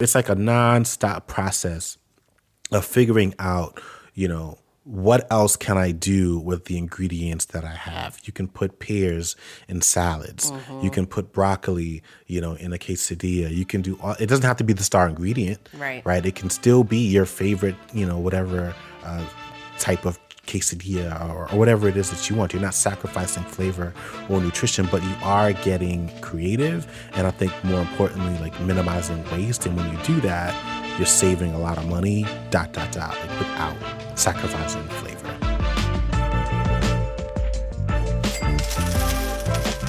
it's like a nonstop process of figuring out, what else can I do with the ingredients that I have? You can put pears in salads. You can put broccoli, in a quesadilla. You can do it doesn't have to be the star ingredient, right? It can still be your favorite, whatever type of quesadilla or whatever it is that you want. You're not sacrificing flavor or nutrition, but you are getting creative. And I think more importantly, like minimizing waste. And when you do that, you're saving a lot of money, like without sacrificing flavor.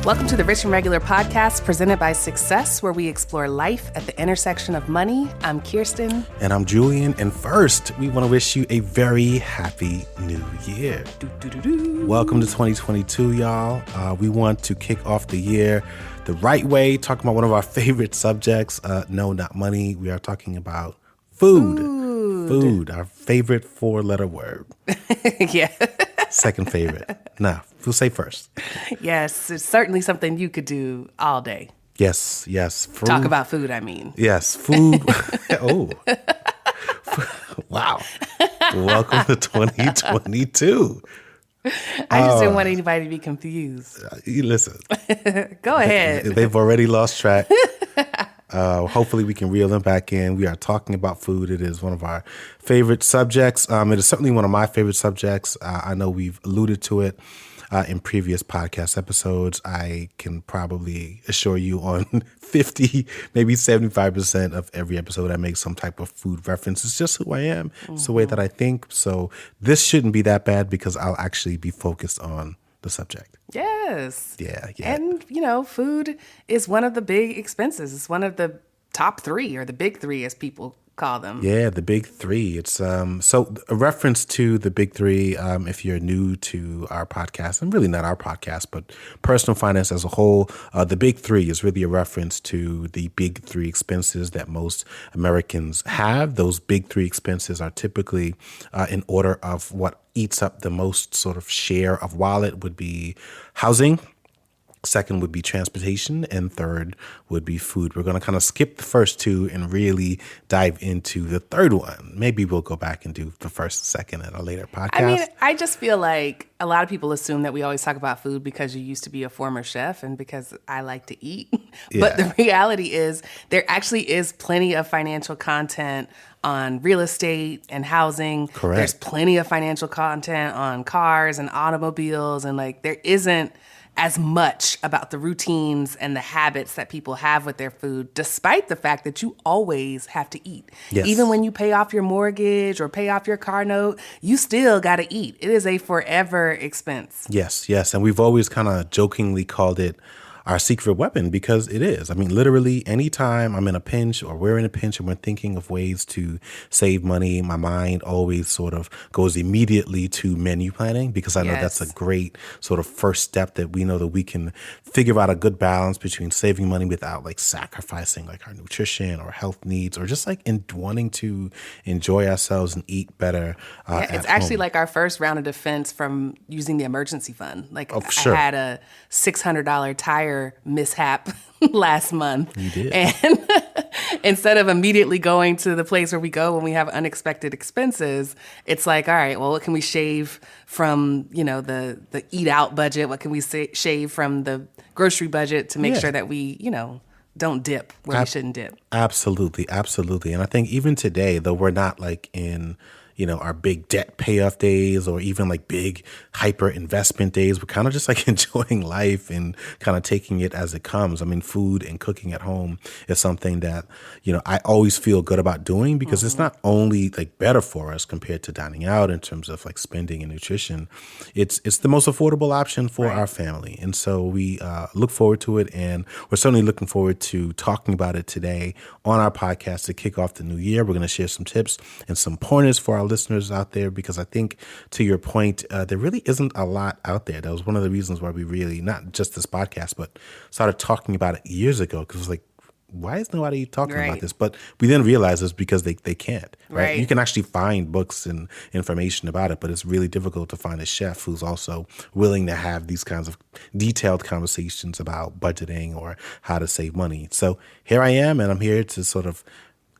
Welcome to the Rich and Regular podcast presented by Success, where we explore life at the intersection of money. I'm Kirsten. And I'm Julian. And first, we want to wish you a very happy new year. Welcome to 2022, y'all. We want to kick off the year the right way, talking about one of our favorite subjects. No, not money. We are talking about food. Food, our favorite 4-letter word. Yeah. Second favorite. Nah, we'll say first. Yes, it's certainly something you could do all day. Yes. Food. Talk about food, I mean. Yes, food. Oh. Wow. Welcome to 2022. I just didn't want anybody to be confused. Listen. Go ahead. They've already lost track. Hopefully we can reel them back in. We are talking about food. It is one of our favorite subjects. It is certainly one of my favorite subjects. I know we've alluded to it in previous podcast episodes. I can probably assure you on 50, maybe 75% of every episode I make some type of food reference. It's just who I am. It's the way that I think. So this shouldn't be that bad because I'll actually be focused on the subject. Yes. Yeah. And, food is one of the big expenses. It's one of the top 3 or the big 3 as people call them. Yeah, the big 3. It's so a reference to the big 3, if you're new to our podcast, and really not our podcast, but personal finance as a whole, the big 3 is really a reference to the big 3 expenses that most Americans have. Those big 3 expenses are typically in order of what eats up the most sort of share of wallet would be housing. Second would be transportation, and third would be food. We're going to kind of skip the first 2 and really dive into the third one. Maybe we'll go back and do the first and second in a later podcast. I mean, I just feel like a lot of people assume that we always talk about food because you used to be a former chef and because I like to eat. Yeah. But the reality is there actually is plenty of financial content on real estate and housing. Correct. There's plenty of financial content on cars and automobiles, and there isn't as much about the routines and the habits that people have with their food, despite the fact that you always have to eat. Yes. Even when you pay off your mortgage or pay off your car note, you still got to eat. It is a forever expense. Yes. And we've always kind of jokingly called it our secret weapon because it is. I mean, literally anytime I'm in a pinch or we're in a pinch and we're thinking of ways to save money, my mind always sort of goes immediately to menu planning because I know that's a great sort of first step that we know that we can figure out a good balance between saving money without sacrificing our nutrition or health needs or just in wanting to enjoy ourselves and eat better. It's actually our first round of defense from using the emergency fund. Sure. I had a $600 tire mishap last month. You did. And instead of immediately going to the place where we go when we have unexpected expenses, it's all right, well, what can we shave from, the eat out budget? What can we shave from the grocery budget to make sure that we, don't dip where we shouldn't dip? Absolutely. And I think even today, though we're not in our big debt payoff days or even big hyper investment days. We're kind of just enjoying life and kind of taking it as it comes. I mean, food and cooking at home is something that, I always feel good about doing because it's not only better for us compared to dining out in terms of spending and nutrition. It's the most affordable option for our family. And so we look forward to it. And we're certainly looking forward to talking about it today on our podcast to kick off the new year. We're going to share some tips and some pointers for our listeners out there because I think to your point, there really isn't a lot out there. That was one of the reasons why we really, not just this podcast, but started talking about it years ago because it was why is nobody talking about this? But we then realized it's because they can't. Right? You can actually find books and information about it, but it's really difficult to find a chef who's also willing to have these kinds of detailed conversations about budgeting or how to save money. So here I am, and I'm here to sort of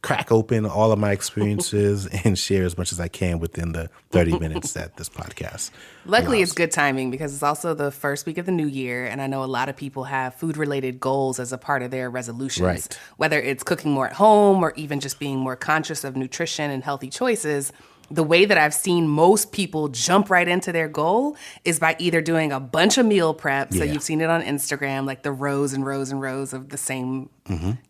crack open all of my experiences and share as much as I can within the 30 minutes that this podcast Luckily, allows. it's good timing because it's also the first week of the new year. And I know a lot of people have food related goals as a part of their resolutions, Right. whether it's cooking more at home or even just being more conscious of nutrition and healthy choices. The way that I've seen most people jump right into their goal is by either doing a bunch of meal prep. So Yeah. you've seen it on Instagram, like the rows and rows and rows of the same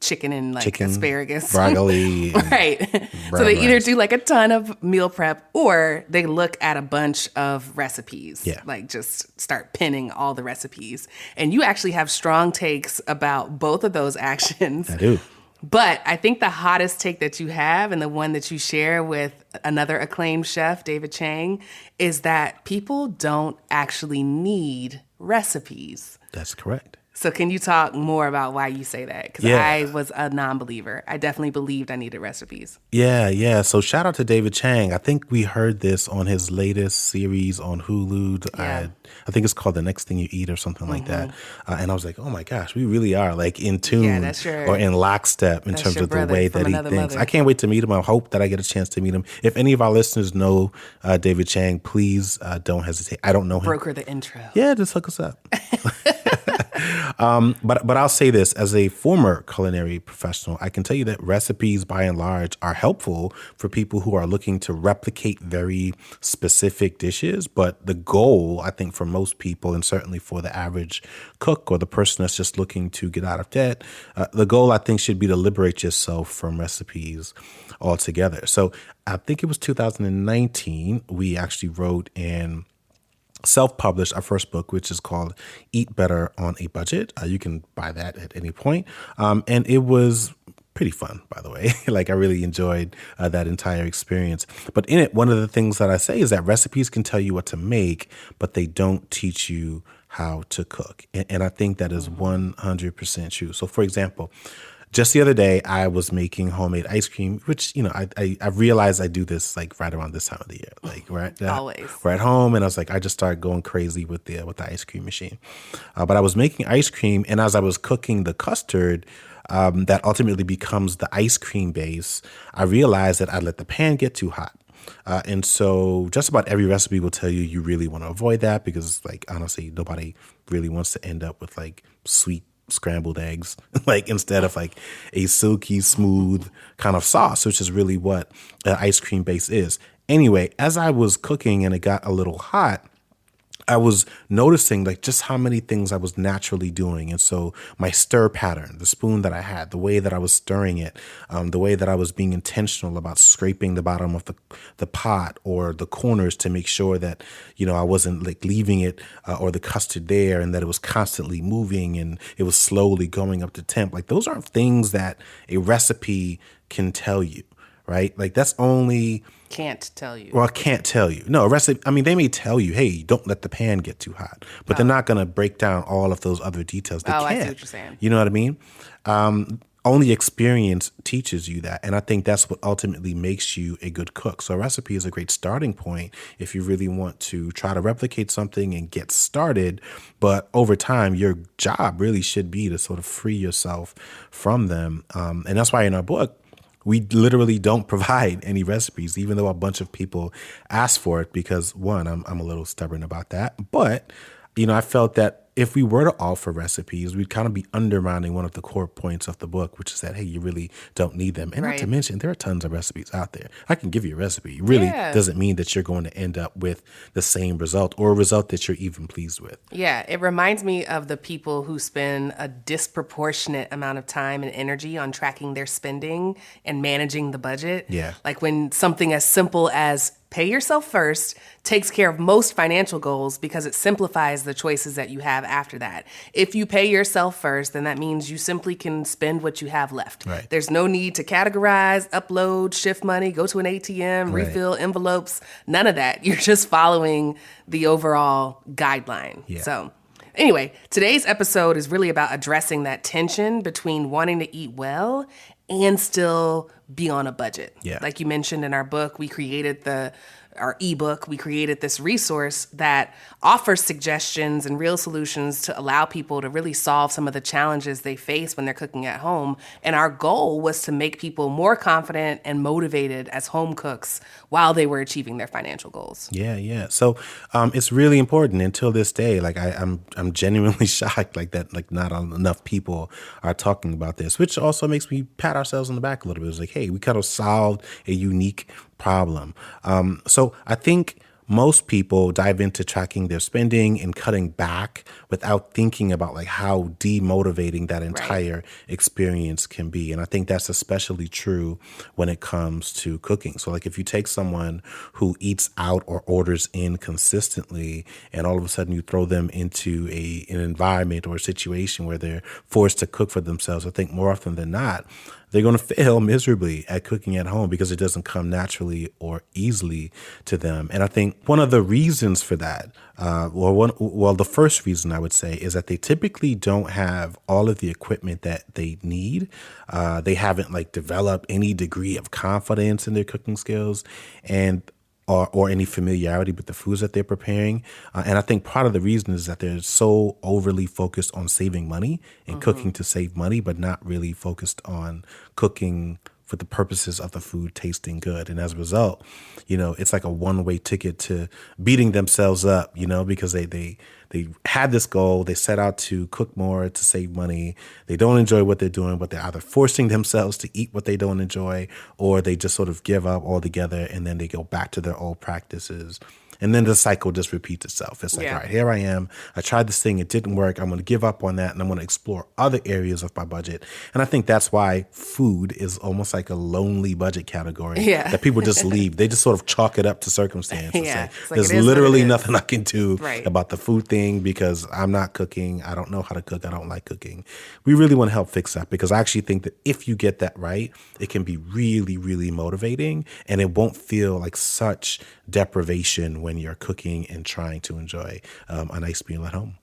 chicken and like asparagus. Broccoli. and Right. So brown they either rice. do like a ton of meal prep or they look at a bunch of recipes. Yeah. Like just start pinning all the recipes. And you actually have strong takes about both of those actions. I do. But I think the hottest take that you have and the one that you share with another acclaimed chef, David Chang, is that people don't actually need recipes. That's correct. So can you talk more about why you say that? Because Yeah. I was a non-believer. I definitely believed I needed recipes. Yeah. So shout out to David Chang. I think we heard this on his latest series on Hulu. Yeah. I think it's called The Next Thing You Eat or something like that. And I was like, oh my gosh, we really are like in tune Yeah, that's your- or in lockstep in that's terms your of the brother way from that he another thinks. mother. I can't wait to meet him. I hope that I get a chance to meet him. If any of our listeners know David Chang, please don't hesitate. I don't know him. Broker the intro. Yeah, just hook us up. But I'll say this, as a former culinary professional, I can tell you that recipes by and large are helpful for people who are looking to replicate very specific dishes. But the goal, I think, for most people, and certainly for the average cook or the person that's just looking to get out of debt, the goal, I think, should be to liberate yourself from recipes altogether. So I think it was 2019, we actually wrote in self-published our first book, which is called Eat Better on a Budget. You can buy that at any point. And it was pretty fun, by the way. Like, I really enjoyed that entire experience. But in it, one of the things that I say is that recipes can tell you what to make, but they don't teach you how to cook. And I think that is 100% true. So, for example, just the other day, I was making homemade ice cream, which, you know, I realized I do this like right around this time of the year. Like Always. we're at home, and I was like, I just started going crazy with the ice cream machine. But I was making ice cream, and as I was cooking the custard that ultimately becomes the ice cream base, I realized that I let the pan get too hot. And so just about every recipe will tell you you really want to avoid that because, like, honestly, nobody really wants to end up with like sweet scrambled eggs, like instead of like a silky smooth kind of sauce, which is really what ice cream base is. Anyway, as I was cooking and it got a little hot, I was noticing like just how many things I was naturally doing. And so my stir pattern, the spoon that I had, the way that I was stirring it, the way that I was being intentional about scraping the bottom of the pot or the corners to make sure that, you know, I wasn't like leaving it or the custard there and that it was constantly moving and it was slowly going up to temp. Like, those aren't things that a recipe can tell you, right? Like, that's only... Can't tell you. Well, I can't tell you. No, a recipe, I mean, they may tell you, hey, don't let the pan get too hot, but they're not going to break down all of those other details. They can't. I see what you're saying. You know what I mean? Only experience teaches you that. And I think that's what ultimately makes you a good cook. So a recipe is a great starting point if you really want to try to replicate something and get started. But over time, your job really should be to sort of free yourself from them. And that's why in our book, we literally don't provide any recipes, even though a bunch of people ask for it because, one, I'm a little stubborn about that. But, you know, I felt that if we were to offer recipes, we'd kind of be undermining one of the core points of the book, which is that, hey, you really don't need them. And not to mention, there are tons of recipes out there. I can give you a recipe. It really doesn't mean that you're going to end up with the same result or a result that you're even pleased with. Yeah, it reminds me of the people who spend a disproportionate amount of time and energy on tracking their spending and managing the budget. Yeah. Like when something as simple as pay yourself first takes care of most financial goals because it simplifies the choices that you have after that. If you pay yourself first, then that means you simply can spend what you have left. Right. There's no need to categorize, upload, shift money, go to an ATM, refill envelopes, none of that. You're just following the overall guideline. Yeah. So anyway, today's episode is really about addressing that tension between wanting to eat well and still be on a budget. Yeah. Like you mentioned in our book, we created the our ebook, we created this resource that offers suggestions and real solutions to allow people to really solve some of the challenges they face when they're cooking at home. And our goal was to make people more confident and motivated as home cooks while they were achieving their financial goals. Yeah, yeah. So it's really important. Until this day, like I'm genuinely shocked, like that, like not enough people are talking about this, which also makes me pat ourselves on the back a little bit. It's like, hey, we kind of solved a unique problem. So I think most people dive into tracking their spending and cutting back without thinking about like how demotivating that entire experience can be. And I think that's especially true when it comes to cooking. So like if you take someone who eats out or orders in consistently and all of a sudden you throw them into an environment or a situation where they're forced to cook for themselves, I think more often than not, they're going to fail miserably at cooking at home because it doesn't come naturally or easily to them. And I think one of the reasons for that, the first reason I would say is that they typically don't have all of the equipment that they need. They haven't like developed any degree of confidence in their cooking skills and or any familiarity with the foods that they're preparing. And I think part of the reason is that they're so overly focused on saving money and cooking to save money, but not really focused on cooking for the purposes of the food tasting good. And as a result, it's like a one-way ticket to beating themselves up, because they had this goal, they set out to cook more to save money. They don't enjoy what they're doing, but they're either forcing themselves to eat what they don't enjoy, or they just sort of give up altogether and then they go back to their old practices. And then the cycle just repeats itself. It's like, all right, here I am. I tried this thing. It didn't work. I'm going to give up on that. And I'm going to explore other areas of my budget. And I think that's why food is almost like a lonely budget category that people just leave. They just sort of chalk it up to circumstance. And say, there's literally nothing I can do about the food thing because I'm not cooking. I don't know how to cook. I don't like cooking. We really want to help fix that because I actually think that if you get that right, it can be really, really motivating and it won't feel like such deprivation when you're cooking and trying to enjoy a nice meal at home.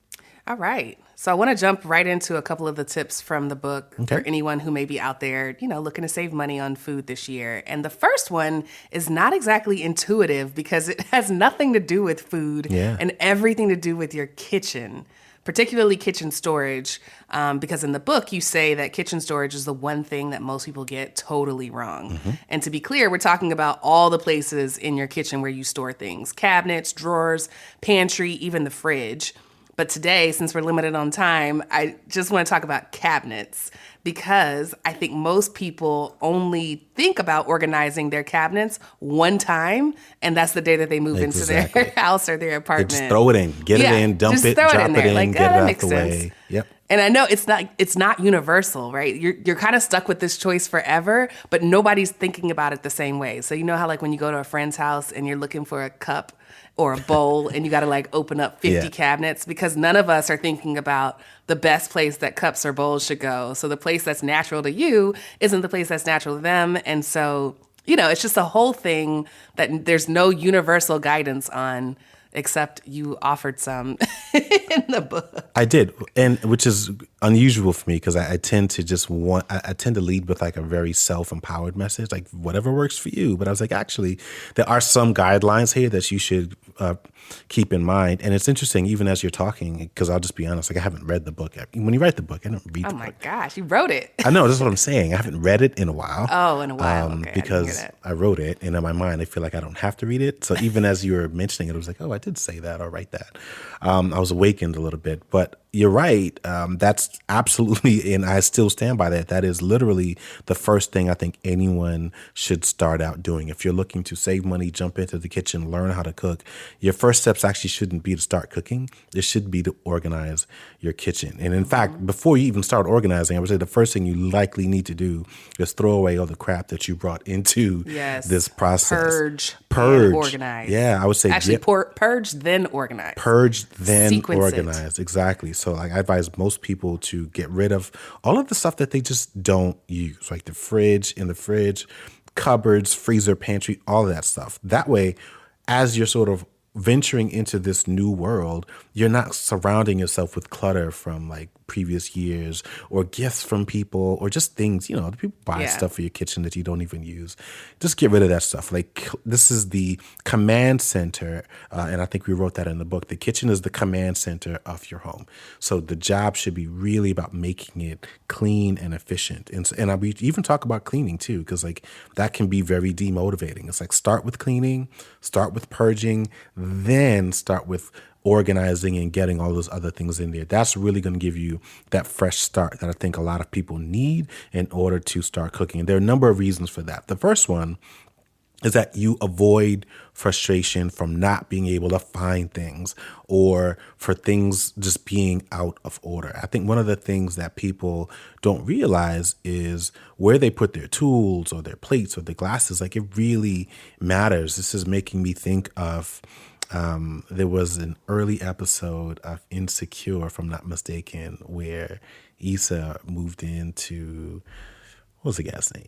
All right. So I want to jump right into a couple of the tips from the book for anyone who may be out there, looking to save money on food this year. And the first one is not exactly intuitive because it has nothing to do with food and everything to do with your kitchen, particularly kitchen storage, because in the book you say that kitchen storage is the one thing that most people get totally wrong. And to be clear, we're talking about all the places in your kitchen where you store things: cabinets, drawers, pantry, even the fridge. But today, since we're limited on time, I just want to talk about cabinets because I think most people only think about organizing their cabinets one time, and that's the day that they move into their house or their apartment. They just throw it in, get it in, dump it, drop it in, like, get it out the way. Yep. And I know it's not universal, right? You're kind of stuck with this choice forever, but nobody's thinking about it the same way. So you know how like when you go to a friend's house and you're looking for a cup or a bowl and you got to like open up 50 cabinets because none of us are thinking about the best place that cups or bowls should go. So the place that's natural to you isn't the place that's natural to them. And so, it's just a whole thing that there's no universal guidance on, except you offered some in the book. I did, and which is unusual for me because I tend to I tend to lead with like a very self-empowered message, like whatever works for you. But I was like, actually, there are some guidelines here that you should keep in mind. And it's interesting, even as you're talking, because I'll just be honest, like I haven't read the book. When you write the book, I don't read the book. Oh my gosh, you wrote it. I know, that's what I'm saying. I haven't read it in a while. Oh, in a while, okay. Because I wrote it, and in my mind, I feel like I don't have to read it. So even as you were mentioning it, I was like, oh, I did say that or write that. I was awakened a little bit, but you're right. That's absolutely, and I still stand by that. That is literally the first thing I think anyone should start out doing. If you're looking to save money, jump into the kitchen, learn how to cook, your first steps actually shouldn't be to start cooking. It should be to organize your kitchen. And in fact, before you even start organizing, I would say the first thing you likely need to do is throw away all the crap that you brought into this process. Purge. Organize. Yeah, I would say actually purge, then organize. Purge, then organize. Exactly. So like I advise most people to get rid of all of the stuff that they just don't use, like the fridge, cupboards, freezer, pantry, all of that stuff. That way, as you're sort of venturing into this new world, you're not surrounding yourself with clutter from like previous years or gifts from people or just things, people buy Yeah. stuff for your kitchen that you don't even use. Just get rid of that stuff. Like this is the command center. And I think we wrote that in the book. The kitchen is the command center of your home. So the job should be really about making it clean and efficient. And we even talk about cleaning too, because like that can be very demotivating. It's like start with cleaning, start with purging, then start with organizing and getting all those other things in there. That's really going to give you that fresh start that I think a lot of people need in order to start cooking. And there are a number of reasons for that. The first one is that you avoid frustration from not being able to find things or for things just being out of order. I think one of the things that people don't realize is where they put their tools or their plates or their glasses. Like it really matters. This is making me think of there was an early episode of Insecure, if I'm not mistaken, where Issa moved into, what was the guy's name?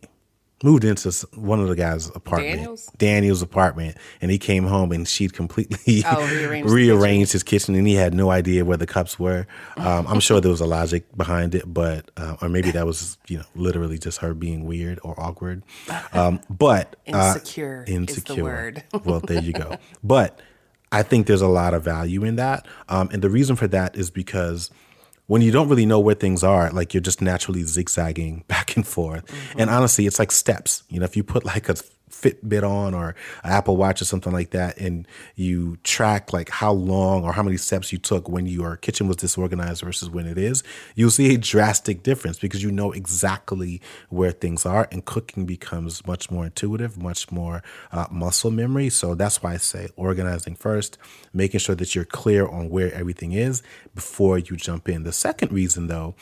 Moved into one of the guys' apartment, Daniel's apartment, and he came home and she'd completely rearranged his kitchen, and he had no idea where the cups were. I'm sure there was a logic behind it, but or maybe that was literally just her being weird or awkward. But insecure is the word. Well, there you go. But I think there's a lot of value in that. And the reason for that is because when you don't really know where things are, like you're just naturally zigzagging back and forth. Mm-hmm. And honestly, it's like steps. If you put like a Fitbit on or an Apple Watch or something like that, and you track like how long or how many steps you took when your kitchen was disorganized versus when it is, you'll see a drastic difference because you know exactly where things are, and cooking becomes much more intuitive, much more muscle memory. So that's why I say organizing first, making sure that you're clear on where everything is before you jump in. The second reason, though,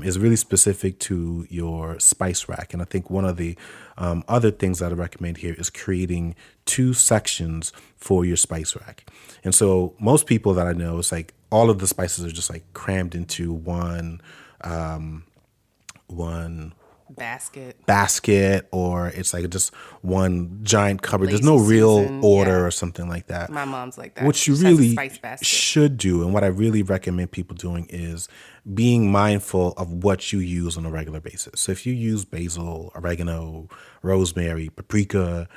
is really specific to your spice rack. And I think one of the other things that I recommend here is creating 2 sections for your spice rack. And so most people that I know, it's like all of the spices are just like crammed into one basket, or it's like just one giant cupboard. There's no real order or something like that. My mom's like that. What you really should do, and what I really recommend people doing, is being mindful of what you use on a regular basis. So if you use basil, oregano, rosemary, paprika,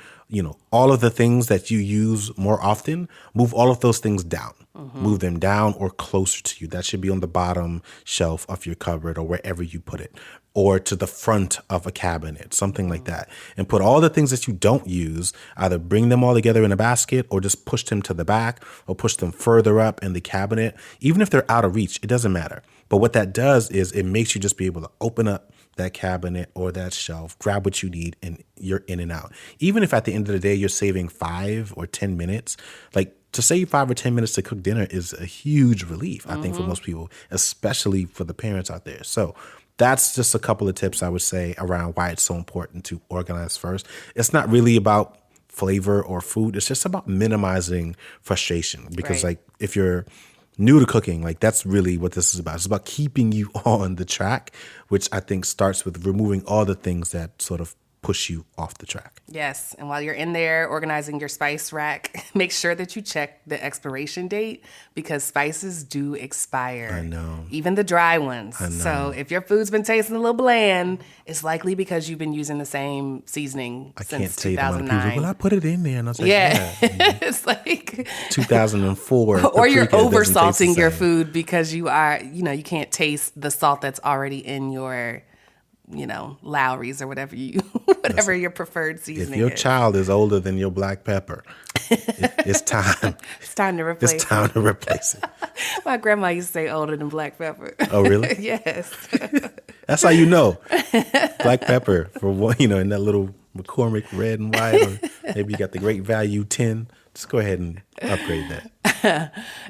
all of the things that you use more often, move all of those things down. Mm-hmm. Move them down or closer to you. That should be on the bottom shelf of your cupboard or wherever you put it, or to the front of a cabinet, something like that. And put all the things that you don't use, either bring them all together in a basket or just push them to the back or push them further up in the cabinet. Even if they're out of reach, it doesn't matter. But what that does is it makes you just be able to open up that cabinet or that shelf, grab what you need, and you're in and out. Even if at the end of the day you're saving 5 or 10 minutes, like to save 5 or 10 minutes to cook dinner is a huge relief, I think, for most people, especially for the parents out there. So that's just a couple of tips I would say around why it's so important to organize first. It's not really about flavor or food. It's just about minimizing frustration, because like if you're new to cooking, like that's really what this is about. It's about keeping you on the track, which I think starts with removing all the things that sort of push you off the track. Yes. And while you're in there organizing your spice rack, make sure that you check the expiration date, because spices do expire. I know. Even the dry ones. I know. So if your food's been tasting a little bland, it's likely because you've been using the same seasoning since 2009. Well, I put it in there. And I was like, yeah. It's like 2004. Or you're over salting your food because you can't taste the salt that's already in your Lowry's or whatever your preferred seasoning is. If your child is older than your black pepper, it's time. It's time to replace it. It's time to replace it. My grandma used to say older than black pepper. Oh, really? Yes. That's how you know. Black pepper, for one, in that little McCormick red and white, or maybe you got the Great Value 10. Just go ahead and upgrade that.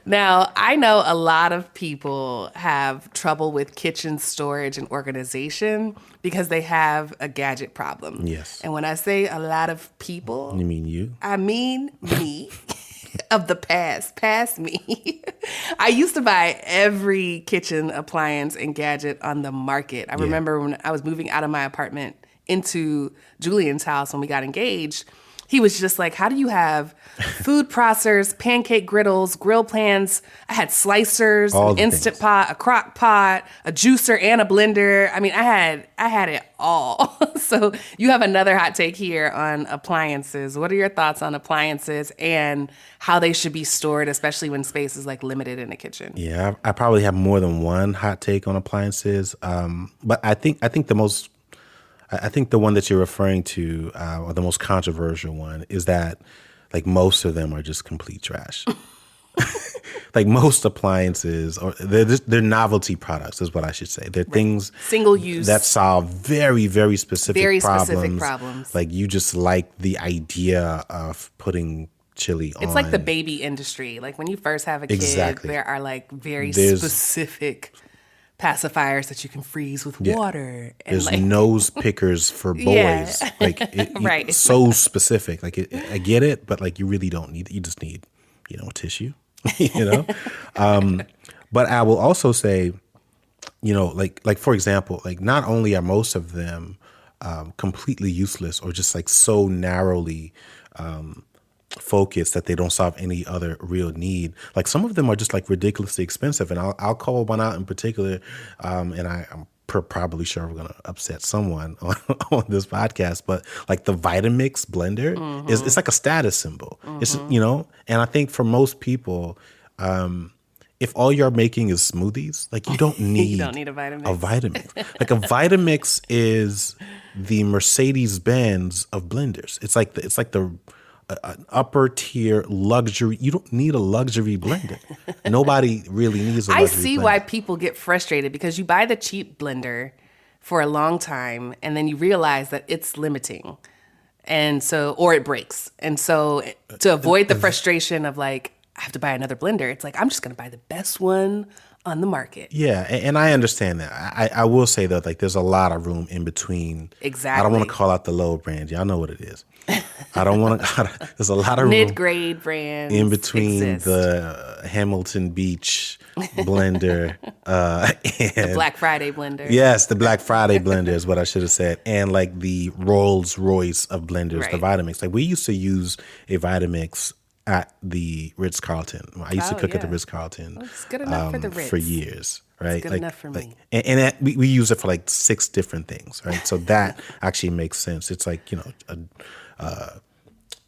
Now, I know a lot of people have trouble with kitchen storage and organization because they have a gadget problem. Yes. And when I say a lot of people... You mean you? I mean me. Of the past me. I used to buy every kitchen appliance and gadget on the market. I remember when I was moving out of my apartment into Julian's house when we got engaged, He was just like, how do you have food processors, pancake griddles, grill pans? I had slicers, All an the instant things. pot, a crock pot, a juicer, and a blender. I mean, I had it all. So you have another hot take here on appliances. What are your thoughts on appliances and how they should be stored, especially when space is like limited in the kitchen? Yeah, I probably have more than one hot take on appliances. But I think the one that you're referring to, or the most controversial one, is that like most of them are just complete trash. Like most appliances, or they're novelty products, is what I should say. They're things Single use. that solve very, very specific Very problems. specific problems. Like you just like the idea of putting chili on. It's like the baby industry. Like when you first have a kid, Exactly. there are like very There's- specific pacifiers that you can freeze with water. And There's like, nose pickers for boys. Yeah. Like Right. so specific. Like I get it, but like you really don't need. You just need, a tissue. you know. But I will also say, like for example, like not only are most of them completely useless or just like so narrowly focused that they don't solve any other real need. Like some of them are just like ridiculously expensive, and I'll call one out in particular, and I'm probably sure we're gonna upset someone on this podcast, but like the Vitamix blender is it's like a status symbol. It's and I think for most people, if all you're making is smoothies, like you don't need you don't need a Vitamix. A Vitamix. Like a Vitamix is the Mercedes Benz of blenders. It's like the an upper tier luxury. You don't need a luxury blender. Nobody really needs a luxury I see blender. why people get frustrated because you buy the cheap blender for a long time and then you realize that it's limiting. And so, or it breaks. And so to avoid the frustration of like, I have to buy another blender, it's like, I'm just going to buy the best one on the market. Yeah, and I understand that. I will say though, like there's a lot of room in between. Exactly. I don't want to call out the low brand. Y'all know what it is. I don't want to. There's a lot of room Mid-grade brands in between exist. the Hamilton Beach blender and The Black Friday blender. yes, the Black Friday blender is what I should have said, and like the Rolls Royce of blenders, the Right. Vitamix. Like we used to use a Vitamix at the Ritz Carlton. I used to cook at the yeah. Ritz Carlton. It's good enough for the Ritz. For years, right? good enough for me. And we use it for like 6 different things, right? So that actually makes sense. It's like a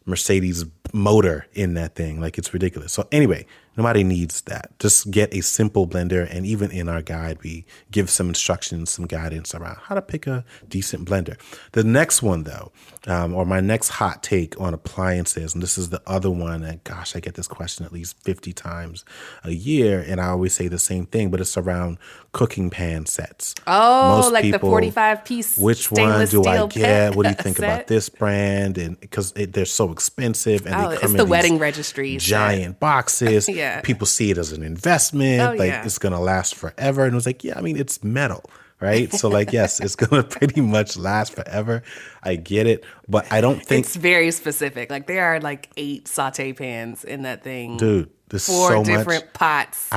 Mercedes motor in that thing. Like it's ridiculous. So anyway, nobody needs that. Just get a simple blender. And even in our guide, we give some instructions, some guidance around how to pick a decent blender. The next one though, or my next hot take on appliances, and this is the other one, and gosh, I get this question at least 50 times a year, and I always say the same thing, but it's around cooking pan sets. Oh, Most like the people, 45-piece which one stainless do I steel get? What do you think set? about this brand? And because they're so expensive, and Oh, they it's come the in wedding these registry set. giant boxes. Yeah. People see it as an investment, Oh, like yeah. it's gonna last forever. And it was like, yeah, I mean, it's metal, right? So like, yes, it's gonna pretty much last forever. I get it, but I don't think, It's very specific. Like there are like 8 saute pans in that thing. dude, there's 4 so different much. pots.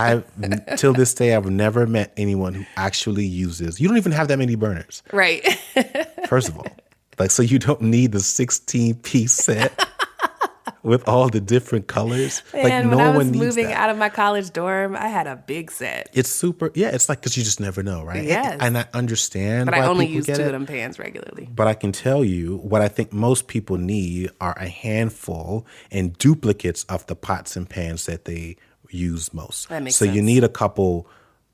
Till this day, I've never met anyone who actually uses. You don't even have that many burners, Right. first of all. Like, so you don't need the 16-piece set with all the different colors. Like, And no when I was one needs moving that. out of my college dorm, I had a big set. It's super. Yeah, it's like because you just never know, right? Yes. And I understand. But why I only people use 2 get of it. them pans regularly. But I can tell you what I think most people need are a handful and duplicates of the pots and pans that they use most. That makes so you sense. need a couple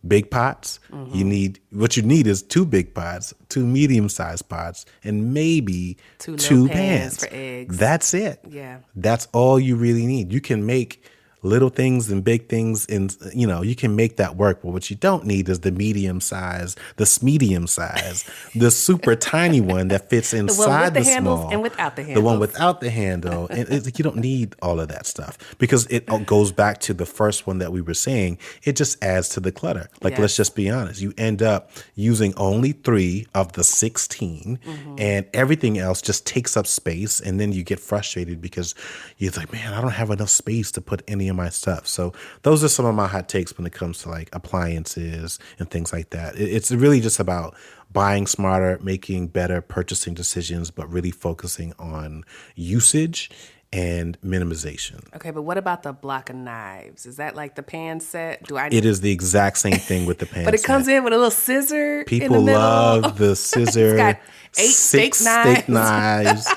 big pots. You need what you need is 2 big pots, 2 medium-sized pots, and maybe 2 2 little pans. pans for eggs. That's it. Yeah. That's all you really need. You can make little things and big things, and you can make that work. But what you don't need is the medium size, the super tiny one that fits The inside one with the the handles small, and without the the one handles. without the handle. And it's like you don't need all of that stuff because it all goes back to the first one that we were saying. It just adds to the clutter. Like Yes. let's just be honest. You end up using only 3 of the 16, and everything else just takes up space. And then you get frustrated because you're like, man, I don't have enough space to put any of my stuff. So those are some of my hot takes when it comes to like appliances and things like that. It's really just about buying smarter, making better purchasing decisions, but really focusing on usage and minimization. Okay, but what about the block of knives? Is that like the pan set? It is the exact same thing with the pan But it set. comes in with a little scissor in the People middle. love the scissor. It's got 8 six steak knives,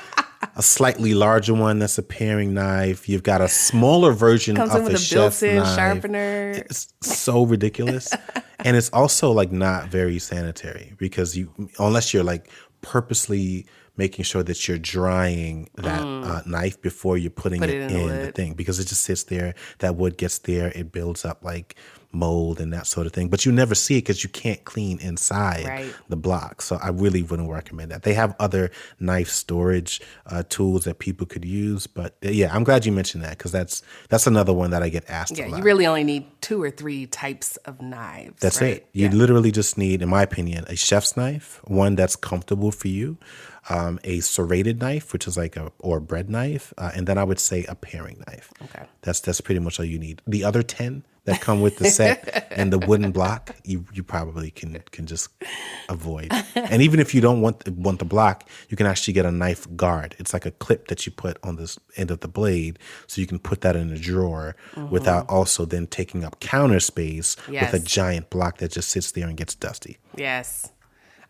a slightly larger one that's a paring knife. You've got a smaller version Comes of in with a a chef's built-in knife. sharpener. It's so ridiculous. And it's also like not very sanitary because unless you're like purposely making sure that you're drying that knife before you're putting Put it it in the in wood. the thing, because it just sits there. That wood gets there. It builds up like mold and that sort of thing. But you never see it because you can't clean inside Right. the block. So I really wouldn't recommend that. They have other knife storage tools that people could use. But yeah, I'm glad you mentioned that because that's another one that I get asked a Yeah, lot. you really only need 2 or 3 types of knives. That's right? it. You Yeah. literally just need, in my opinion, a chef's knife, one that's comfortable for you, a serrated knife, which is like or a bread knife, and then I would say a paring knife. Okay. That's pretty much all you need. The other 10 that come with the set and the wooden block, you probably can just avoid. And even if you don't want the block, you can actually get a knife guard. It's like a clip that you put on this end of the blade, so you can put that in a drawer without also then taking up counter space with a Yes. giant block that just sits there and gets dusty. Yes.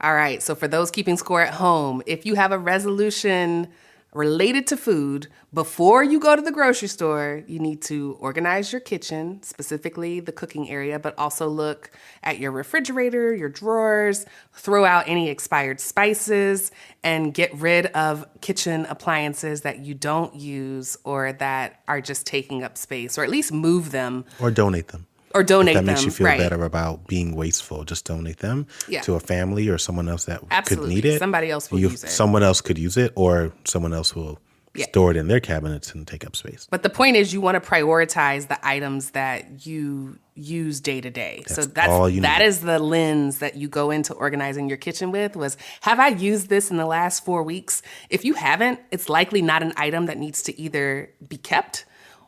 All right. So for those keeping score at home, if you have a resolution related to food, before you go to the grocery store, you need to organize your kitchen, specifically the cooking area, but also look at your refrigerator, your drawers, throw out any expired spices, and get rid of kitchen appliances that you don't use or that are just taking up space, or at least move them. Or donate them. Or donate If that makes them, you feel right. better about being wasteful, just donate them Yeah. to a family or someone else that Absolutely. could need it. Somebody else will use it. Someone else could use it, or someone else will Yeah. store it in their cabinets and take up space. But the point is, you want to prioritize the items that you use day to day. So all you that need. is the lens that you go into organizing your kitchen with. Was, have I used this in the last 4 weeks? If you haven't, it's likely not an item that needs to either be kept,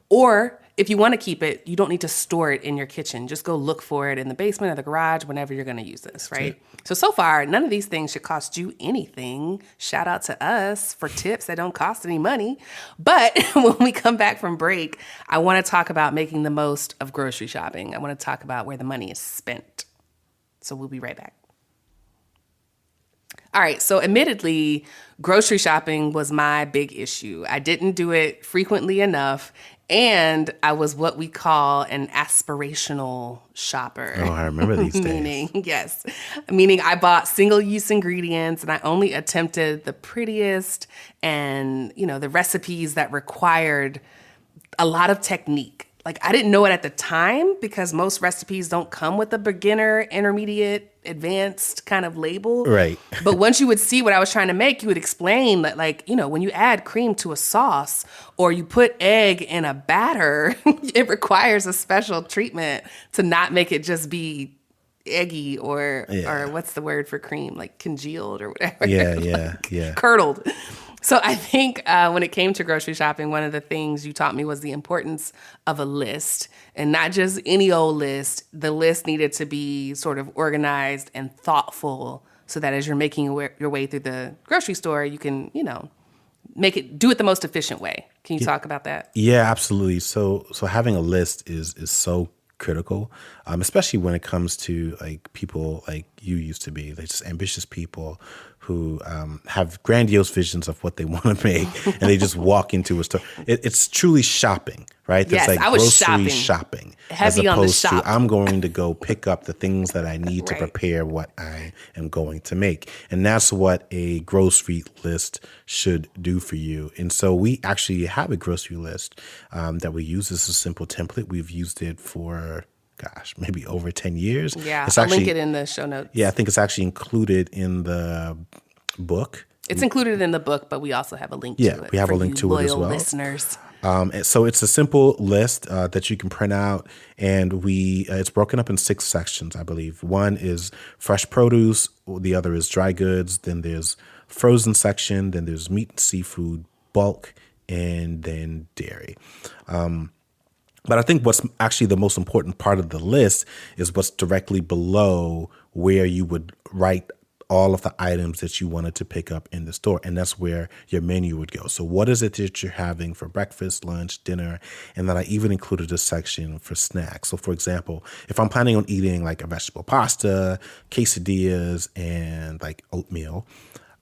or if you want to keep it, you don't need to store it in your kitchen. Just go look for it in the basement or the garage whenever you're going to use this, right? So far, none of these things should cost you anything. Shout out to us for tips that don't cost any money. But when we come back from break, I want to talk about making the most of grocery shopping. I want to talk about where the money is spent. So we'll be right back. All right, so admittedly, grocery shopping was my big issue. I didn't do it frequently enough, and I was what we call an aspirational shopper. Oh, I remember these days. Meaning I bought single-use ingredients, and I only attempted the prettiest and, the recipes that required a lot of technique. Like, I didn't know it at the time because most recipes don't come with a beginner, intermediate, advanced kind of label. Right. But once you would see what I was trying to make, you would explain that, like, when you add cream to a sauce or you put egg in a batter, it requires a special treatment to not make it just be eggy or what's the word for cream? Like congealed or whatever. Yeah. Curdled. So I think when it came to grocery shopping, one of the things you taught me was the importance of a list, and not just any old list. The list needed to be sort of organized and thoughtful so that as you're making your way through the grocery store, you can, do it the most efficient way. Can you talk about that? Yeah, absolutely. So having a list is so critical, especially when it comes to like people like you used to be, like just ambitious people who have grandiose visions of what they want to make, and they just walk into a store. It's truly shopping, right? Yes, It's like I was grocery shopping. as Heavy on the opposed shop. to I'm going to go pick up the things that I need to Right. prepare what I am going to make. And that's what a grocery list should do for you. And so we actually have a grocery list that we use. This is a simple template. We've used it for maybe over 10 years. Yeah, It's I'll actually, link it in the show notes. yeah, I think it's actually included in the book. It's included in the book, but we also have a link Yeah, to it. we have for a link you to it as loyal well. listeners. And so it's a simple list that you can print out, and it's broken up in 6 sections, I believe. One is fresh produce, the other is dry goods, then there's frozen section, then there's meat and seafood, bulk, and then dairy. But I think what's actually the most important part of the list is what's directly below where you would write all of the items that you wanted to pick up in the store. And that's where your menu would go. So what is it that you're having for breakfast, lunch, dinner? And then I even included a section for snacks. So for example, if I'm planning on eating like a vegetable pasta, quesadillas, and like oatmeal,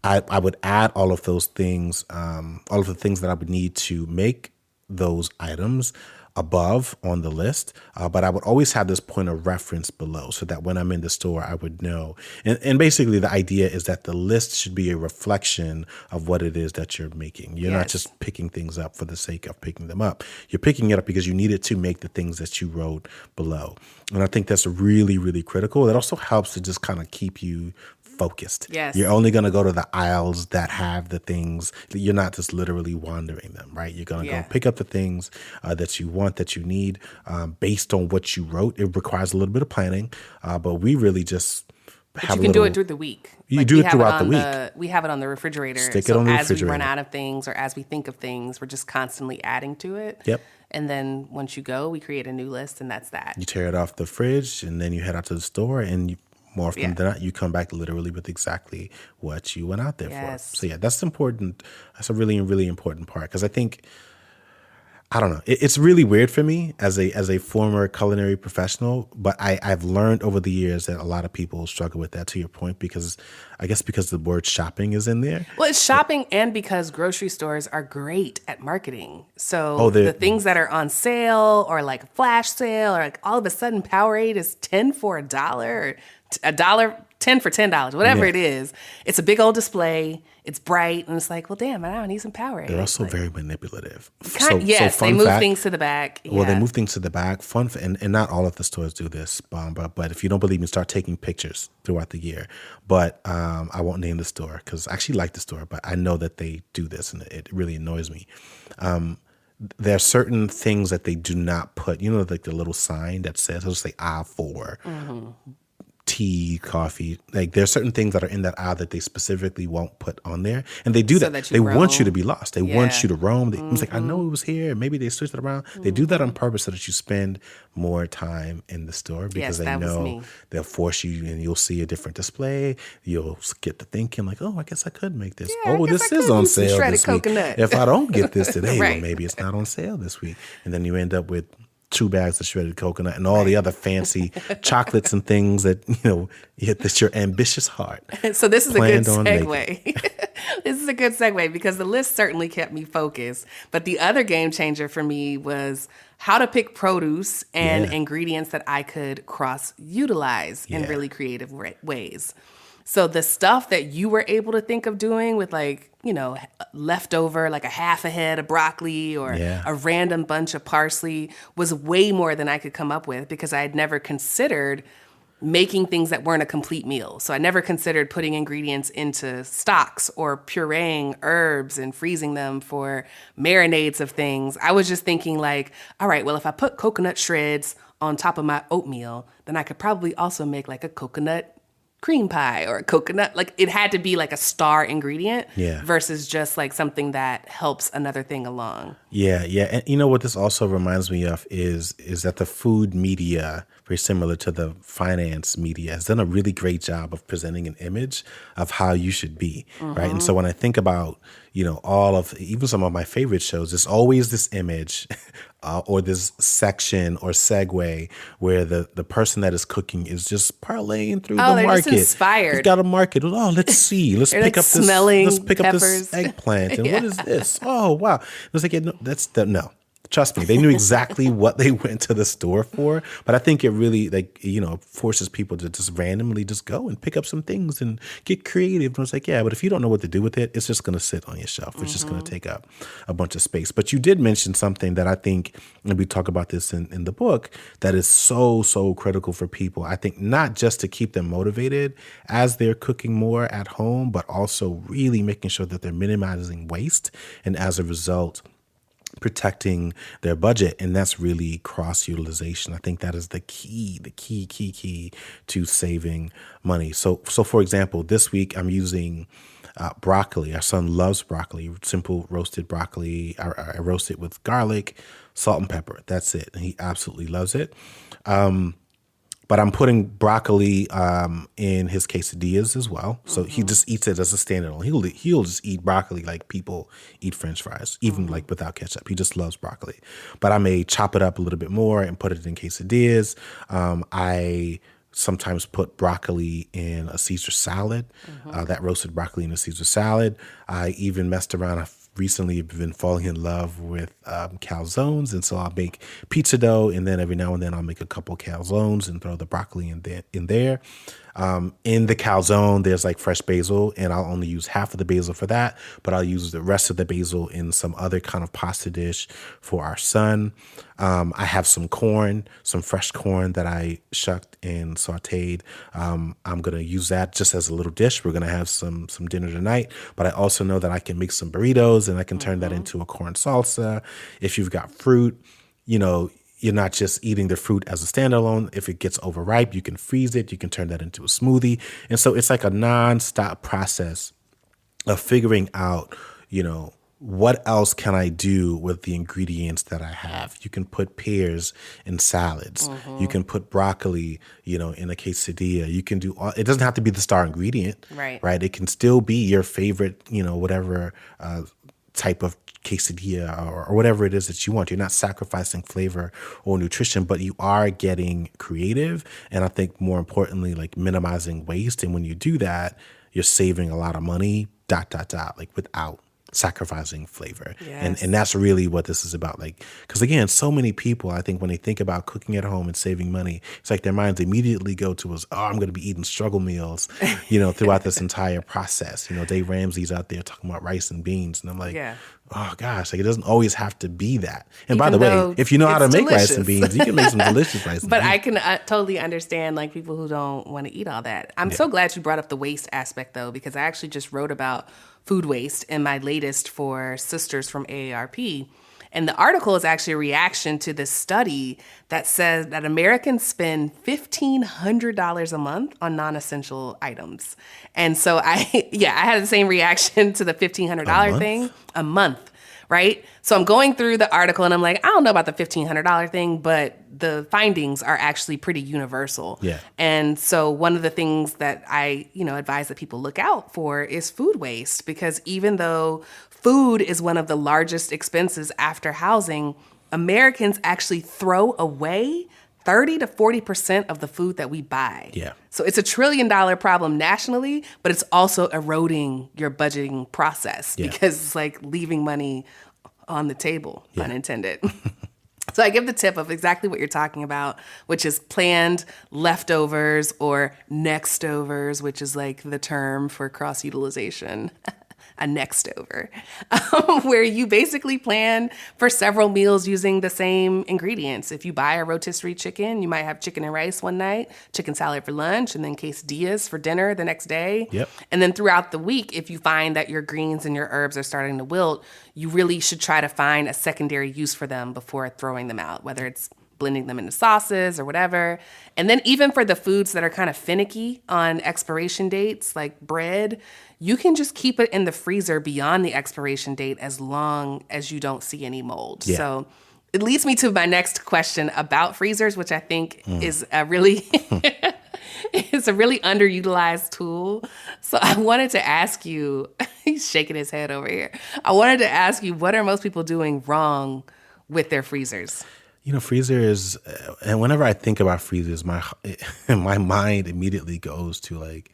I would add all of those things, all of the things that I would need to make those items above on the list, but I would always have this point of reference below so that when I'm in the store, I would know. And basically the idea is that the list should be a reflection of what it is that you're making. You're not just picking things up for the sake of picking them up. You're picking it up because you need it to make the things that you wrote below. And I think that's really, really critical. It also helps to just kind of keep you focused. Yes. You're only going to go to the aisles that have the things. You're not just literally wandering them, right? You're going to go pick up the things that you want, that you need, based on what you wrote. It requires a little bit of planning, but we really just have you can do it through the week. You do it throughout the week. We have it on the refrigerator. Stick it on the refrigerator. As we run out of things or as we think of things, we're just constantly adding to it. Yep. And then once you go, we create a new list, and that's that. You tear it off the fridge, and then you head out to the store, and more often than not, you come back literally with exactly what you went out there for. So yeah, that's important. That's a really, really important part, because I think, I don't know, it's really weird for me as a former culinary professional, but I've learned over the years that a lot of people struggle with that, to your point, because I guess because the word shopping is in there. Well, it's shopping, and because grocery stores are great at marketing. So the things that are on sale or like a flash sale, or like all of a sudden Powerade is 10 for $1 or $10 for $10, whatever it is. It's a big old display. It's bright, and it's like, well, damn, I need some Powerade. They're also very manipulative. Yes, they move things to the back. Well, they move things to the back. And not all of the stores do this, but if you don't believe me, start taking pictures throughout the year. But I won't name the store, because I actually like the store, but I know that they do this, and it really annoys me. There are certain things that they do not put, like the little sign that says, it'll say aisle 4, tea, coffee. Like, there are certain things that are in that aisle that they specifically won't put on there. And they do that. They want you to be lost. They want you to roam. It's like, I know it was here. Maybe they switched it around. They do that on purpose so that you spend more time in the store, because they know they'll force you, and you'll see a different display. You'll get to thinking like, oh, I guess I could make this. This is on sale this week. If I don't get this today, well, maybe it's not on sale this week. And then you end up with 2 bags of shredded coconut and all the other fancy chocolates and things that, that your ambitious heart. So this is a good segue. This is a good segue, because the list certainly kept me focused. But the other game changer for me was how to pick produce and ingredients that I could cross-utilize in really creative ways. So the stuff that you were able to think of doing with, like, leftover, like a half a head of broccoli or a random bunch of parsley, was way more than I could come up with, because I had never considered making things that weren't a complete meal. So I never considered putting ingredients into stocks or pureeing herbs and freezing them for marinades of things. I was just thinking like, all right, well, if I put coconut shreds on top of my oatmeal, then I could probably also make like a coconut cream pie or a coconut. Like, it had to be like a star ingredient versus just like something that helps another thing along. Yeah. And what this also reminds me of is that the food media, very similar to the finance media, has done a really great job of presenting an image of how you should be, right? And so when I think about, all of, even some of my favorite shows, there's always this image or this section or segue where the person that is cooking is just parlaying through the market. Just inspired. He's got a market. Oh, let's see. Let's pick up this. Let's pick up this eggplant. And what is this? Oh, wow. It's like, no. Trust me, they knew exactly what they went to the store for. But I think it really, forces people to just randomly just go and pick up some things and get creative. And it's like, but if you don't know what to do with it, it's just going to sit on your shelf. It's just going to take up a bunch of space. But you did mention something that I think, and we talk about this in the book, that is so, so critical for people. I think not just to keep them motivated as they're cooking more at home, but also really making sure that they're minimizing waste. And as a result, protecting their budget, and that's really cross utilization. I think that is the key to saving money. So for example, this week I'm using broccoli. Our son loves broccoli, simple roasted broccoli. I roast it with garlic, salt, and pepper. That's it. And he absolutely loves it. But I'm putting broccoli in his quesadillas as well. So he just eats it as a standalone. He'll just eat broccoli like people eat French fries, even like without ketchup. He just loves broccoli. But I may chop it up a little bit more and put it in quesadillas. I sometimes put broccoli in a Caesar salad, that roasted broccoli in a Caesar salad. I even messed around. I've recently been falling in love with calzones, and so I'll make pizza dough, and then every now and then I'll make a couple calzones and throw the broccoli in there. In the calzone, there's like fresh basil, and I'll only use half of the basil for that, but I'll use the rest of the basil in some other kind of pasta dish for our son. I have some corn, some fresh corn that I shucked and sauteed. I'm going to use that just as a little dish. We're going to have some dinner tonight, but I also know that I can make some burritos and I can turn that into a corn salsa. If you've got fruit, you're not just eating the fruit as a standalone. If it gets overripe, you can freeze it. You can turn that into a smoothie. And so it's like a nonstop process of figuring out, what else can I do with the ingredients that I have? You can put pears in salads. You can put broccoli, in a quesadilla. You can do it doesn't have to be the star ingredient, right? It can still be your favorite, whatever type of quesadilla or whatever it is that you want. You're not sacrificing flavor or nutrition, but you are getting creative. And I think more importantly, like minimizing waste. And when you do that, you're saving a lot of money, like without sacrificing flavor. Yes. And that's really what this is about. Like, because again, so many people, I think when they think about cooking at home and saving money, it's like their minds immediately go to I'm going to be eating struggle meals, throughout this entire process. Dave Ramsey's out there talking about rice and beans. And I'm like, oh gosh, like it doesn't always have to be that. And by the way, if you know how to make rice and beans, you can make some delicious rice and beans. But I can totally understand like people who don't want to eat all that. I'm so glad you brought up the waste aspect though, because I actually just wrote about food waste in my latest for Sisters from AARP. And the article is actually a reaction to this study that says that Americans spend $1,500 a month on non-essential items. And so I had the same reaction to the $1,500 thing. A month, right? So I'm going through the article and I'm like, I don't know about the $1,500 thing, but the findings are actually pretty universal. Yeah. And so one of the things that I, advise that people look out for is food waste, because even though food is one of the largest expenses after housing, Americans actually throw away 30 to 40% of the food that we buy. Yeah. So it's $1 trillion problem nationally, but it's also eroding your budgeting process because it's like leaving money on the table, unintended. So I give the tip of exactly what you're talking about, which is planned leftovers or nextovers, which is like the term for cross-utilization. A next over, where you basically plan for several meals using the same ingredients. If you buy a rotisserie chicken, you might have chicken and rice one night, chicken salad for lunch, and then quesadillas for dinner the next day. Yep. And then throughout the week, if you find that your greens and your herbs are starting to wilt, you really should try to find a secondary use for them before throwing them out, whether it's blending them into sauces or whatever. And then even for the foods that are kind of finicky on expiration dates, like bread, you can just keep it in the freezer beyond the expiration date as long as you don't see any mold. Yeah. So it leads me to my next question about freezers, which I think is a really it's a really underutilized tool. So I wanted to ask you, he's shaking his head over here. I wanted to ask you, what are most people doing wrong with their freezers? Freezers, and whenever I think about freezers, my mind immediately goes to like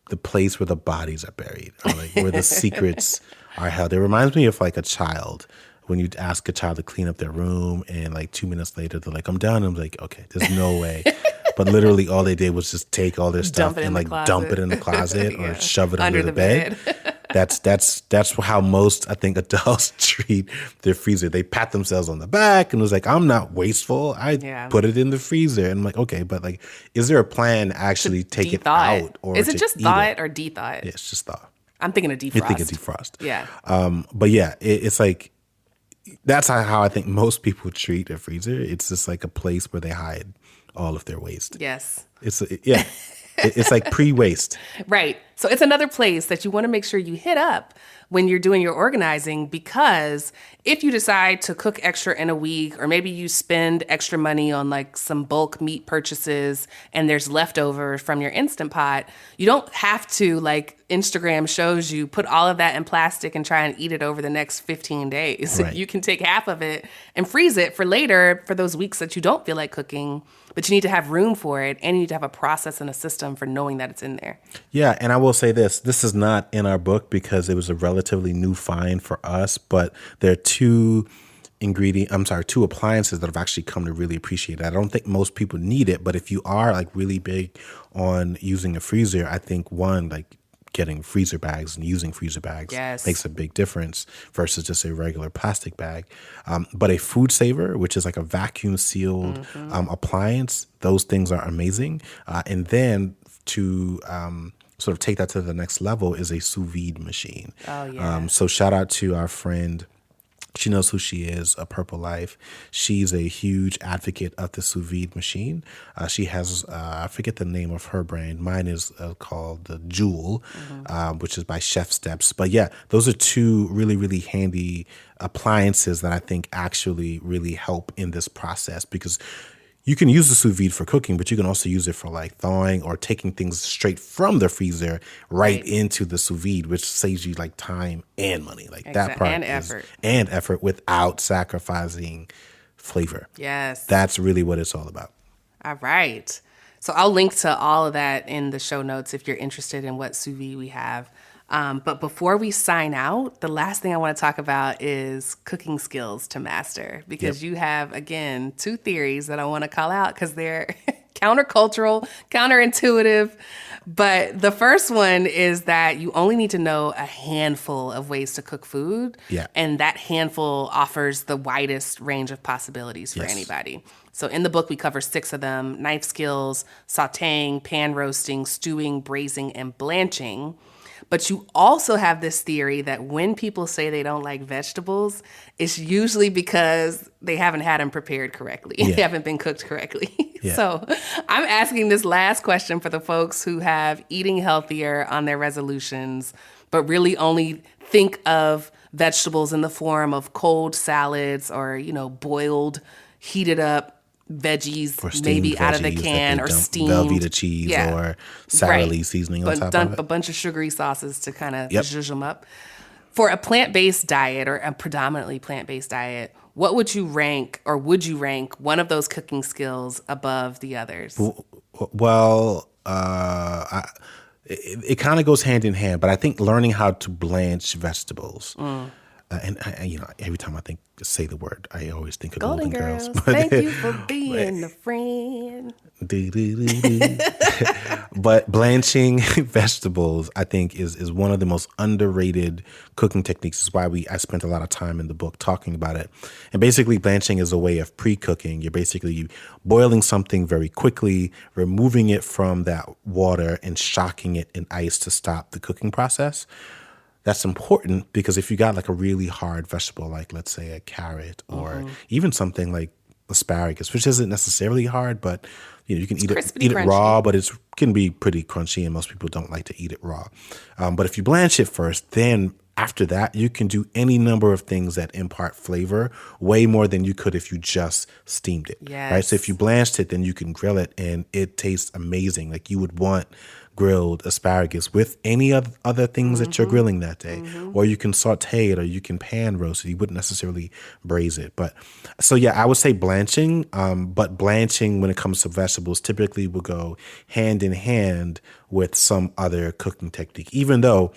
the place where the bodies are buried, or like where the secrets are held. It reminds me of like a child when you ask a child to clean up their room, and like 2 minutes later they're like, "I'm done." I'm like, "Okay, there's no way." But literally, all they did was just take all their stuff and like dump it in the closet or shove it under the bed. That's how most, I think, adults treat their freezer. They pat themselves on the back and was like, I'm not wasteful. I put it in the freezer. And I'm like, okay, but like, is there a plan to actually take it out? Or is it just thaw it or de-thaw it? Yeah, it's just thaw. I'm thinking of defrost. You think of defrost. Yeah. But yeah, it's like, That's how I think most people treat a freezer. It's just like a place where they hide all of their waste. Yes. Yeah, it's like pre-waste. Right. So it's another place that you want to make sure you hit up when you're doing your organizing, because if you decide to cook extra in a week, or maybe you spend extra money on like some bulk meat purchases and there's leftover from your Instant Pot, you don't have to, like Instagram shows you, put all of that in plastic and try and eat it over the next 15 days. Right. You can take half of it and freeze it for later, for those weeks that you don't feel like cooking, but you need to have room for it, and you need to have a process and a system for knowing that it's in there. Yeah, and I will say this is not in our book because it was a relatively new find for us, but there are two appliances that I've actually come to really appreciate. I don't think most people need it, but if you are like really big on using a freezer, I think one, like getting freezer bags and using freezer bags Yes. makes a big difference versus just a regular plastic bag. But a food saver, which is like a vacuum sealed appliance, those things are amazing. And then to sort of take that to the next level is a sous vide machine. Oh, yeah. So shout out to our friend. She knows who she is, a Purple Life. She's a huge advocate of the sous vide machine. She has, I forget the name of her brand. Mine is called the Jewel, which is by Chef Steps. But yeah, those are two really, really handy appliances that I think actually really help in this process, because you can use the sous vide for cooking, but you can also use it for like thawing or taking things straight from the freezer right into the sous vide, which saves you like time and money. Like that part and effort without sacrificing flavor. Yes. That's really what it's all about. All right. So I'll link to all of that in the show notes if you're interested in what sous vide we have. But before we sign out, the last thing I want to talk about is cooking skills to master, because you have, again, two theories that I want to call out because they're countercultural, counterintuitive. But the first one is that you only need to know a handful of ways to cook food. Yeah. And that handful offers the widest range of possibilities for anybody. So in the book, we cover 6 of them: knife skills, sauteing, pan roasting, stewing, braising, and blanching. But you also have this theory that when people say they don't like vegetables, it's usually because they haven't had them prepared correctly. They haven't been cooked correctly. So I'm asking this last question for the folks who have eating healthier on their resolutions, but really only think of vegetables in the form of cold salads or, boiled, heated up veggies, maybe out of the can, or steamed Velveeta cheese or Sara Lee seasoning on top of it. A bunch of sugary sauces to kind of zhuzh them up. For a plant-based diet, or a predominantly plant-based diet, what would you rank, or would you rank one of those cooking skills above the others? Well, it kind of goes hand in hand, but I think learning how to blanch vegetables. And every time I say the word, I always think of Golden Girls. Thank you for being a friend. But blanching vegetables, I think, is one of the most underrated cooking techniques. Is why I spent a lot of time in the book talking about it. And basically, blanching is a way of pre-cooking. You're basically boiling something very quickly, removing it from that water, and shocking it in ice to stop the cooking process. That's important because if you got like a really hard vegetable, like let's say a carrot or even something like asparagus, which isn't necessarily hard, but you can eat it raw, but it can be pretty crunchy, and most people don't like to eat it raw. But if you blanch it first, then after that, you can do any number of things that impart flavor way more than you could if you just steamed it. Yes. Right? So if you blanched it, then you can grill it, and it tastes amazing. Like you would want grilled asparagus with any other things that you're grilling that day. Or you can saute it, or you can pan roast it. You wouldn't necessarily braise it. But so yeah, I would say blanching. But blanching when it comes to vegetables typically will go hand in hand with some other cooking technique, even though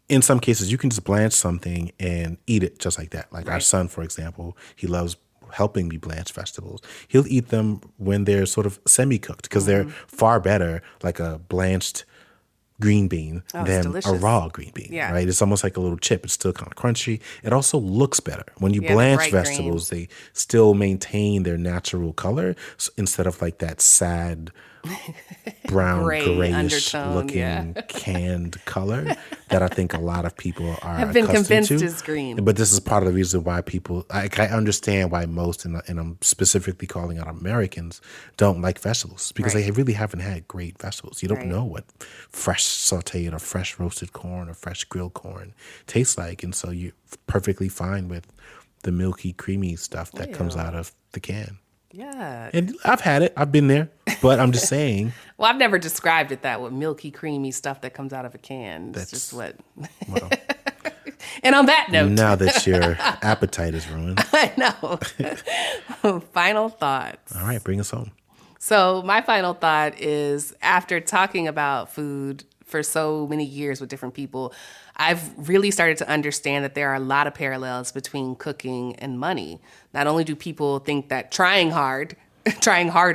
in some cases you can just blanch something and eat it just like that. Like our son, for example, he loves helping me blanch vegetables. He'll eat them when they're sort of semi-cooked because they're far better like a blanched green bean than a raw green bean, right? It's almost like a little chip. It's still kind of crunchy. It also looks better. When you blanch vegetables, they still maintain their natural color instead of like that sad brown, Gray grayish undertone, looking yeah. canned color that I think a lot of people are Have been accustomed convinced to. is green. But this is part of the reason why people, I understand why most, and I'm specifically calling out Americans, don't like vegetables because Right. they really haven't had great vegetables. You don't Right. know what fresh sauteed or fresh roasted corn or fresh grilled corn tastes like. And so you're perfectly fine with the milky, creamy stuff that comes Ew. out of the can. Yeah. And I've had it. I've been there. But I'm just saying. Well, I've never described it that with milky, creamy stuff that comes out of a can. It's just what. Well, And on that note, now that your appetite is ruined. I know. Final thoughts. All right, bring us home. So my final thought is after talking about food for so many years with different people, I've really started to understand that there are a lot of parallels between cooking and money. Not only do people think that trying harder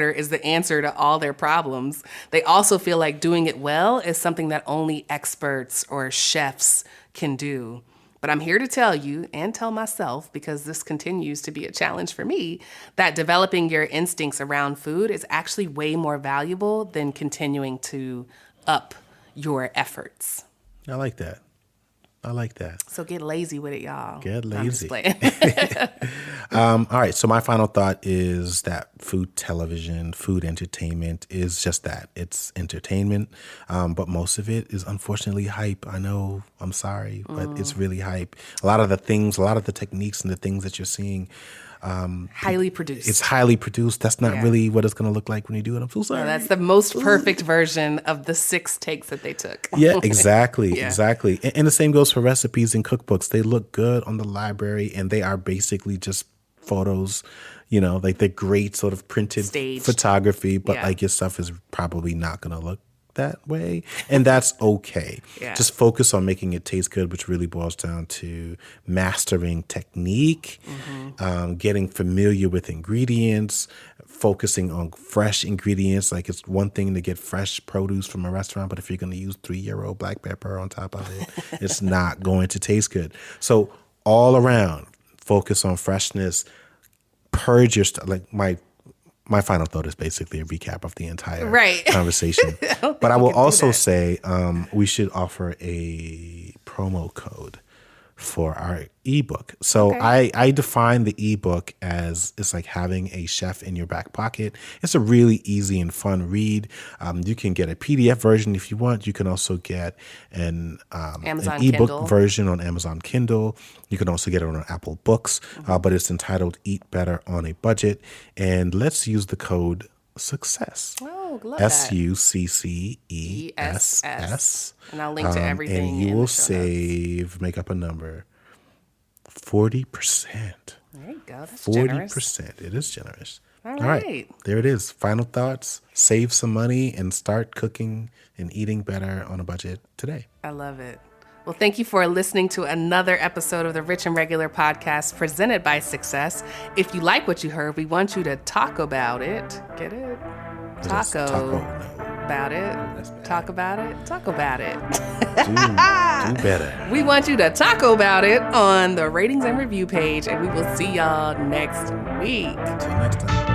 is the answer to all their problems, they also feel like doing it well is something that only experts or chefs can do. But I'm here to tell you and tell myself, because this continues to be a challenge for me, that developing your instincts around food is actually way more valuable than continuing to up your efforts. I like that. I like that. So get lazy with it, y'all. Get I'm just lazy. playing. All right. So my final thought is that food television, food entertainment is just that. It's entertainment. But most of it is unfortunately hype. I know, I'm sorry, but it's really hype. A lot of the techniques and the things that you're seeing, Highly produced. it's highly produced. That's not Yeah. really what it's going to look like when you do it. I'm so sorry. No, that's the most perfect version of the 6 takes that they took. Yeah, exactly, Yeah. exactly. And the same goes for recipes and cookbooks. They look good on the library, and they are basically just photos, like they're great sort of printed Staged. photography, but Yeah. like your stuff is probably not going to look that way. And that's okay. Yeah. Just focus on making it taste good, which really boils down to mastering technique, getting familiar with ingredients, focusing on fresh ingredients. Like it's one thing to get fresh produce from a restaurant, but if you're going to use 3-year-old black pepper on top of it, it's not going to taste good. So all around, focus on freshness, purge your stuff. Like my final thought is basically a recap of the entire Right. conversation. But I will also say we should offer a promo code for our ebook. So Okay. I define the ebook as it's like having a chef in your back pocket. It's a really easy and fun read. You can get a PDF version if you want. You can also get an Amazon ebook Kindle. version on Amazon Kindle. You can also get it on Apple Books, but it's entitled Eat Better on a Budget. And let's use the code SUCCESS. Oh, love that. SUCCESS. And I'll link to everything. And you in the will show notes. save, make up a number, 40%. There you go. That's generous. 40%. It is generous. All All right. right. There it is. Final thoughts. Save some money and start cooking and eating better on a budget today. I love it. Well, thank you for listening to another episode of the Rich and Regular podcast presented by Success. If you like what you heard, we want you to talk about it. Get it? Just Taco no. about it. That's bad. Talk about it. Talk about it. Do better. We want you to talk about it on the ratings and review page, and we will see y'all next week. Until next time.